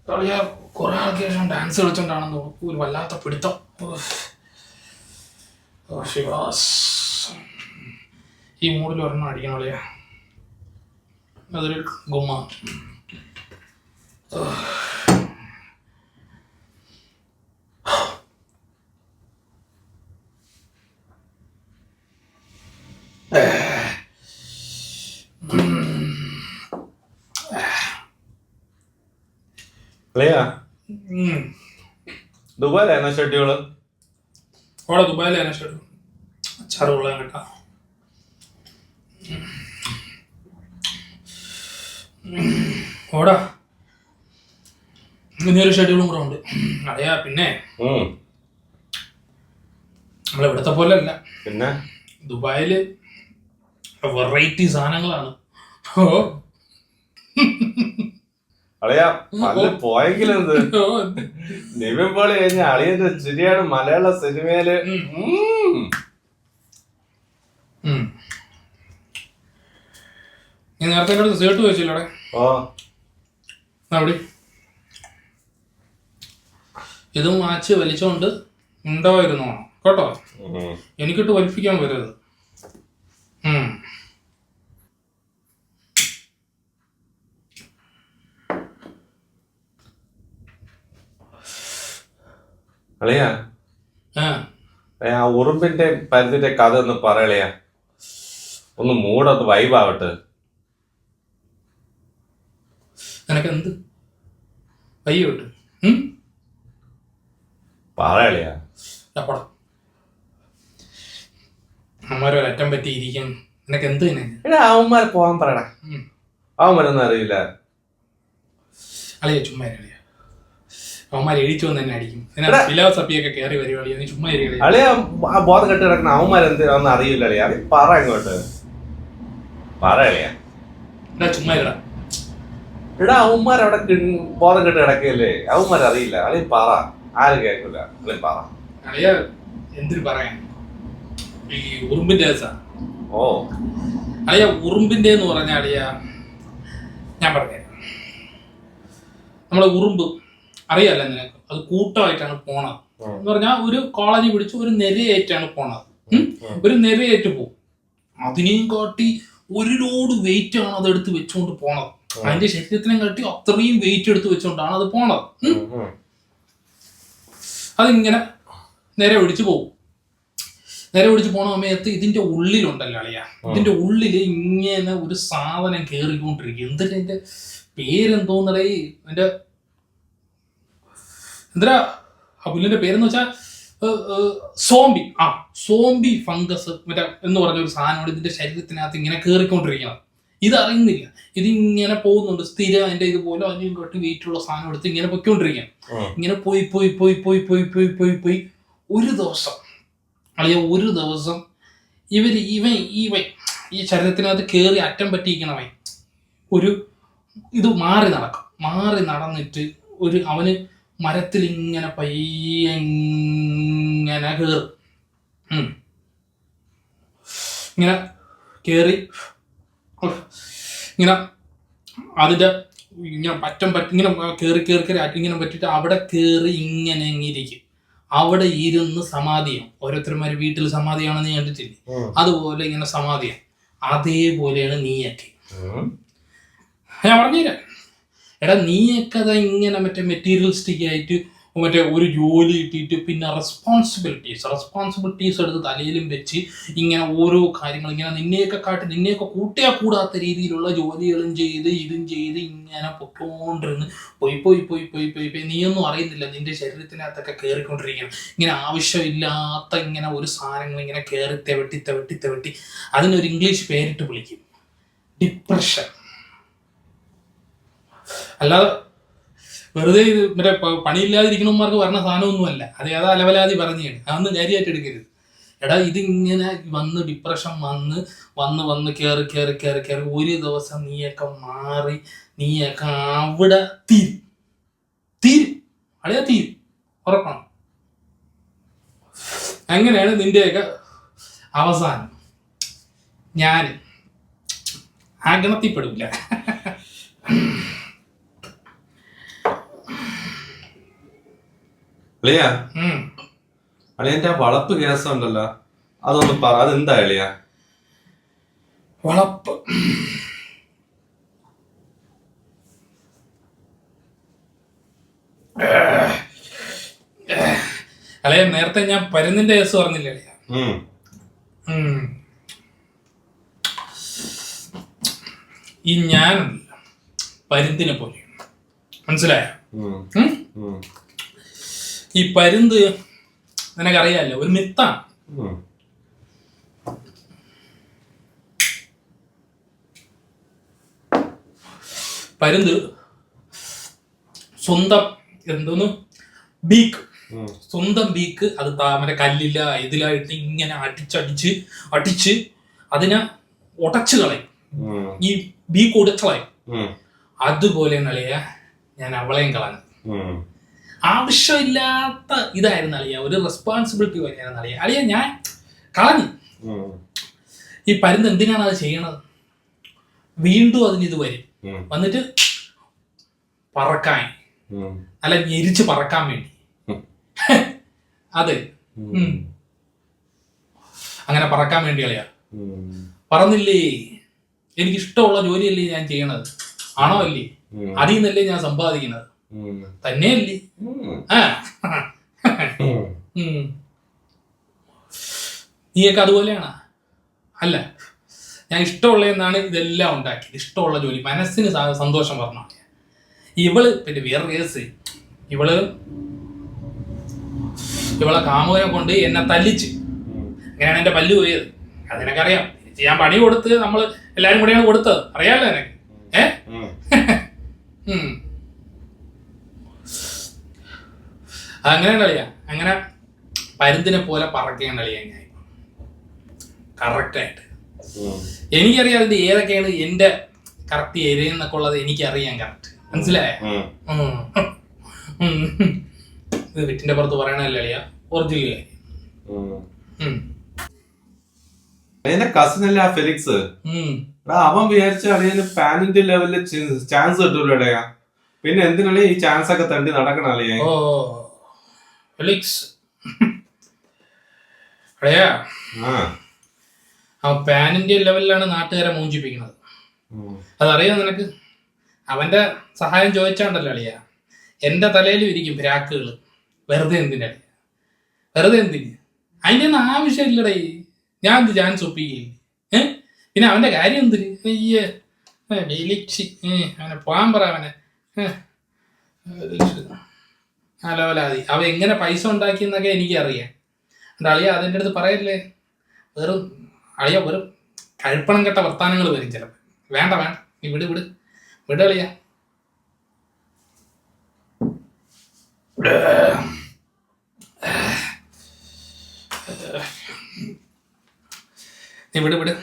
കളിയാ കുറെ ആൾക്ക് ശേഷം ഡാൻസ് കളിച്ചോണ്ടാണെന്ന് തോന്നുന്നു ഒരു വല്ലാത്ത പിടുത്തം. ശിവാസ് ഈ മൂഡിൽ ഒരെണ്ണം അടിക്കണം കളിയാ, അതൊരു ഗുമ്മ. ദുബായിലായിരുന്ന ഷെഡ്യൂള്? ഓടെ ദുബായിലായിരുന്നു ഷെഡ്യൂൾ. അച്ചാറ് കൊള്ളാൻ കേട്ടാ. ഓടാ ഇനിയൊരു ഷെഡ്യൂളും കൂടെ ഉണ്ട് അറിയാ. പിന്നെ നമ്മളിവിടത്തെ പോലെ അല്ല, പിന്നെ ദുബായില് വെറൈറ്റി സാധനങ്ങളാണ്. അളിയാ പല്ല് പോയെങ്കിലെന്ത് നിവിൻ പോളി കഴിഞ്ഞ അളിയന്റെ ചിരിയാണ് മലയാള സിനിമയില്. നീ നേരത്തെ സേർട്ട് വെച്ചില്ലടെ? അവിടെ ഇതും മാച്ച് വലിച്ചോണ്ട് ഉണ്ടായിരുന്നു കേട്ടോ, എനിക്കിട്ട് വലിപ്പിക്കാൻ വരരുത്. അളിയാ ആ ഉറുമ്പിന്റെ പരുന്തിന്റെ കഥ ഒന്ന് പറയളിയാ, ഒന്ന് മൂടൊന്ന് വൈബാവട്ടെ. നിനക്കെന്ത് വയ്യോട്ട് പറയളിയാ. അമ്മമാരൊരറ്റം പറ്റിയിരിക്കും. നിനക്ക് എന്ത് അവന്മാരെ പോകാൻ പറയടാ, അവന്മാരൊന്നും അറിയില്ല. അളിയ ചുമ്മാ അളിയ, അവന്മാർ എഴുതിച്ചു വന്ന് തന്നെ അടിക്കും. ഫിലോസഫിയൊക്കെ കയറി വരുവാളിയ, നീ ചുമ്മാ അളിയ ആ ബോധം കെട്ട് കിടക്കുന്ന അവന്മാരെന്തൊന്നും അറിയില്ല അളിയ. അത് പറ ഇങ്ങോട്ട് പറയളിയ. ചുമ്മാ ഇടാ എടാ അവന്മാരവിടെ ബോധം കെട്ട് കിടക്കല്ലേ, അവന്മാരറിയില്ല. അളിയ പറ, ആരും കേൾക്കില്ല. അളിയ പറ. അളിയ എന്തിനു പറയാൻ, ഈ ഉറുമ്പിന്റെ അളിയ ഉറുമ്പിന്റെ എന്ന് പറഞ്ഞ അളിയ ഞാൻ പറഞ്ഞ നമ്മളെ ഉറുമ്പ് അറിയാല്ല നിനക്ക്, അത് കൂട്ടമായിട്ടാണ് പോണത് എന്ന് പറഞ്ഞാൽ ഒരു കോളനി പിടിച്ച് ഒരു നിരയായിട്ടാണ് പോണത്. ഒരു നിരയായിട്ട് പോകും. അതിനെയും കാട്ടി ഒരു ലോഡ് വെയിറ്റ് ആണ് അത് എടുത്ത് വെച്ചുകൊണ്ട് പോണത്. അതിന്റെ ശരീരത്തിനെ കാട്ടി അത്രയും വെയിറ്റ് എടുത്ത് വെച്ചുകൊണ്ടാണ് അത് പോണത്. അതിങ്ങനെ നിര പിടിച്ച് പോകും. നിര പിടിച്ച് പോണ സമയത്ത് ഇതിന്റെ ഉള്ളിലുണ്ടല്ലോ അളിയ, ഇതിന്റെ ഉള്ളില് ഇങ്ങനെ ഒരു സാധനം കേറിക്കൊണ്ടിരിക്കും. എന്തിന്റെ അതിന്റെ പേരെന്തോന്നടേ, അതിന്റെ എന്തിനാ ആ പുല്ലിന്റെ പേരെന്ന് വെച്ചാൽ സോംബി. സോംബി ഫംഗസ് മറ്റേ എന്ന് പറഞ്ഞ ഒരു സാധനമാണ് ഇതിന്റെ ശരീരത്തിനകത്ത് ഇങ്ങനെ കേറിക്കൊണ്ടിരിക്കുന്നത്. ഇതറിയുന്നില്ല, ഇതിങ്ങനെ പോകുന്നുണ്ട് സ്ഥിരം. അതിന്റെ ഇതുപോലെ അതിനും കട്ടി വെയിറ്റുള്ള സാധനം എടുത്ത് ഇങ്ങനെ പൊയ്ക്കൊണ്ടിരിക്കുകയാണ്. ഇങ്ങനെ പോയി പോയി പോയി പോയി പോയി പോയി പോയി പോയി ഒരു ദിവസം ഒരു ദിവസം ഇവൻ ഈ ശരീരത്തിനകത്ത് കയറി അറ്റം പറ്റിയിരിക്കണവൻ ഒരു ഇത് മാറി നടന്നിട്ട് അവന് മരത്തിൽ ഇങ്ങനെ പയ്യങ്ങനെ കയറും. ഇങ്ങനെ കയറി ഇങ്ങനെ അതിന്റെ ഇങ്ങനെ ഇങ്ങനെ കയറി ഇങ്ങനെ പറ്റിയിട്ട് അവിടെ കയറി ഇങ്ങനെ ഇരിക്കും. അവിടെ ഇരുന്ന് സമാധിയാണ്. ഓരോരുത്തന്മാര് വീട്ടിൽ സമാധിയാണെന്ന് നീ കണ്ടിട്ടില്ലേ? അതുപോലെ ഇങ്ങനെ സമാധിയാണ്. അതേപോലെയാണ് നീയൊക്കെ. ഞാൻ പറഞ്ഞുതരാം. എടാ നീയൊക്കെ അതാ ഇങ്ങനെ മറ്റേ മെറ്റീരിയലിസ്റ്റിക് ആയിട്ട് മറ്റേ ഒരു ജോലി കിട്ടിയിട്ട് പിന്നെ റെസ്പോൺസിബിലിറ്റീസ് എടുത്ത് തലയിലും വെച്ച് ഇങ്ങനെ ഓരോ കാര്യങ്ങൾ ഇങ്ങനെ നിന്നെയൊക്കെ കൂട്ടിയാൽ കൂടാത്ത രീതിയിലുള്ള ജോലികളും ചെയ്ത് ഇതും ചെയ്ത് ഇങ്ങനെ പൊക്കോണ്ടിരുന്ന് പോയി നീയൊന്നും അറിയുന്നില്ല. നിന്റെ ശരീരത്തിനകത്തൊക്കെ കയറിക്കൊണ്ടിരിക്കണം ഇങ്ങനെ ആവശ്യമില്ലാത്ത ഇങ്ങനെ ഒരു സാധനങ്ങൾ ഇങ്ങനെ കയറി തെവട്ടി അതിനൊരു ഇംഗ്ലീഷ് പേരിട്ട് വിളിക്കും, ഡിപ്രഷൻ. അല്ലാതെ വെറുതെ മറ്റേ പണിയില്ലാതിരിക്കണമാർക്ക് പറഞ്ഞ സാധനമൊന്നുമല്ല. അത് ഏതാ അലവലാതി പറഞ്ഞാണ്, അതൊന്നും കാര്യമായിട്ട് എടുക്കരുത്. എടാ ഇതിങ്ങനെ വന്ന് ഡിപ്രഷൻ വന്ന് കയറി ഒരു ദിവസം നീയൊക്കെ മാറി നീയൊക്കെ അവിടെ തീരും ഉറപ്പാണ്. അങ്ങനെയാണ് നിന്റെയൊക്കെ അവസാനം. ഞാൻ ആ ഗണത്തിൽ പെടില്ല. അളിയാ അളിയന്റെ ആ വളപ്പ് കേസുണ്ടല്ലോ, അതൊന്ന് പറ, അതെന്താ അളിയാ? വളപ്പ് അളയ, നേരത്തെ ഞാൻ പരുന്നിന്റെ കേസ് പറഞ്ഞില്ലേ അളിയ? ഈ ഞാൻ പരുന്തിനെ പോലെ, മനസ്സിലായോ? ഈ പരുന്ത് നിനക്കറിയാലോ, ഒരു മിത്താണ്. പരുന്ത് സ്വന്തം എന്തോന്ന് ബീക്ക്, സ്വന്തം ബീക്ക് അത് താമര കല്ലില്ല ഇതിലായിട്ട് ഇങ്ങനെ അടിച്ച് അതിനെ ഉടച്ചു കളയും. ഈ ബീക്ക് ഉടച്ചു കളയും. അതുപോലെ നളിയ ഞാൻ അവളെയും കളഞ്ഞു. ആവശ്യമില്ലാത്ത ഇതായിരുന്നു അളിയ, ഒരു റെസ്പോൺസിബിലിറ്റി വരെയായിരുന്നു അളിയ. അളിയ ഞാൻ കളഞ്ഞു. ഈ പരുന്ത് എന്തിനാണ് അത് ചെയ്യണത്? വീണ്ടും അതിനിത് വരും, വന്നിട്ട് പറക്കാൻ, അല്ല ഞെരിച്ച് പറക്കാൻ വേണ്ടി. അതെ, അങ്ങനെ പറക്കാൻ വേണ്ടി അളിയ. പറന്നില്ലേ, എനിക്കിഷ്ടമുള്ള ജോലിയല്ലേ ഞാൻ ചെയ്യണത്, ആണോ അല്ലേ? അതിൽ നിന്നല്ലേ ഞാൻ സമ്പാദിക്കുന്നത്, തന്നെയല്ലേ? നീയൊക്കെ അതുപോലെയാണ്? അല്ല, ഞാൻ ഇഷ്ടമുള്ളതെന്നാണ് ഇതെല്ലാം ഉണ്ടാക്കിയത്. ഇഷ്ടമുള്ള ജോലി, മനസ്സിന് സന്തോഷം പറഞ്ഞു. ഇവള് പിന്നെ വേറെ കേസ്, ഇവളെ കാമുകനെ കൊണ്ട് എന്നെ തല്ലിച്ച്, അങ്ങനെയാണ് എന്റെ പല്ല് പോയത്. അതിനൊക്കറിയാം. ഞാൻ പണി കൊടുത്ത് നമ്മൾ എല്ലാരും കൂടെയാണ് കൊടുത്തത്, അറിയാലോ എനിക്ക്. അങ്ങനെ കളിയാ, അങ്ങനെ പരുന്തിനെ പോലെ പറക്കുകയാണ് കളിയാ ഞാൻ കറക്റ്റായിട്ട്. എനിക്കറിയാം അതിന്റെ ഏതൊക്കെയാണ് എന്റെ കറക്റ്റ് ഏരിയ എന്നൊക്കെ ഉള്ളത് എനിക്കറിയാം കറക്റ്റ്, മനസ്സിലായ? ഇത് വിറ്റിന്റെ പുറത്ത് പറയണല്ലേ അളിയ, ഒറിജിനൽ കാര്യം. കസിനല്ല ഫെലിക്സ്, അവൻ വിചാരിച്ച അളിയന് പാനിന്റെ ലെവലില് ചാൻസ് കിട്ടൂലടയാ. പിന്നെ എന്തിനല്ലേ ഈ ചാൻസ് ഒക്കെ തണ്ടി നടക്കണ അളിയ? ഓ ഫെലിക്സ് അളിയാ, അവൻ പാനിന്റെ ലെവലിലാണ് നാട്ടുകാരെ മൂഞ്ചിപ്പിക്കുന്നത്. അതറിയാം നിനക്ക്? അവന്റെ സഹായം ചോദിച്ചാണ്ടല്ലോ അളിയ, എന്റെ തലയിലും ഇരിക്കും ഭ്രാക്കുകൾ. വെറുതെ എന്തിനാ, വെറുതെ എന്തിന്? അതിന്റെ ഒന്നും ആവശ്യമില്ലടേ. ഞാൻ എന്ത് ചാൻസ് ഒപ്പിക്കുകയില്ല. പിന്നെ അവന്റെ കാര്യം എന്തിന്? അവനെ പോകാൻ പറ. അവനെ അലോലാതി അവ എങ്ങനെ പൈസ ഉണ്ടാക്കിയെന്നൊക്കെ എനിക്കറിയാം. എൻ്റെ അളിയ അതിൻ്റെ അടുത്ത് പറയല്ലേ. വെറും അളിയ വെറും കഴുപ്പണം കെട്ട വർത്താനങ്ങൾ വരും ചിലപ്പോൾ. വേണ്ട നീ വിട് അളിയ. നീ വിട്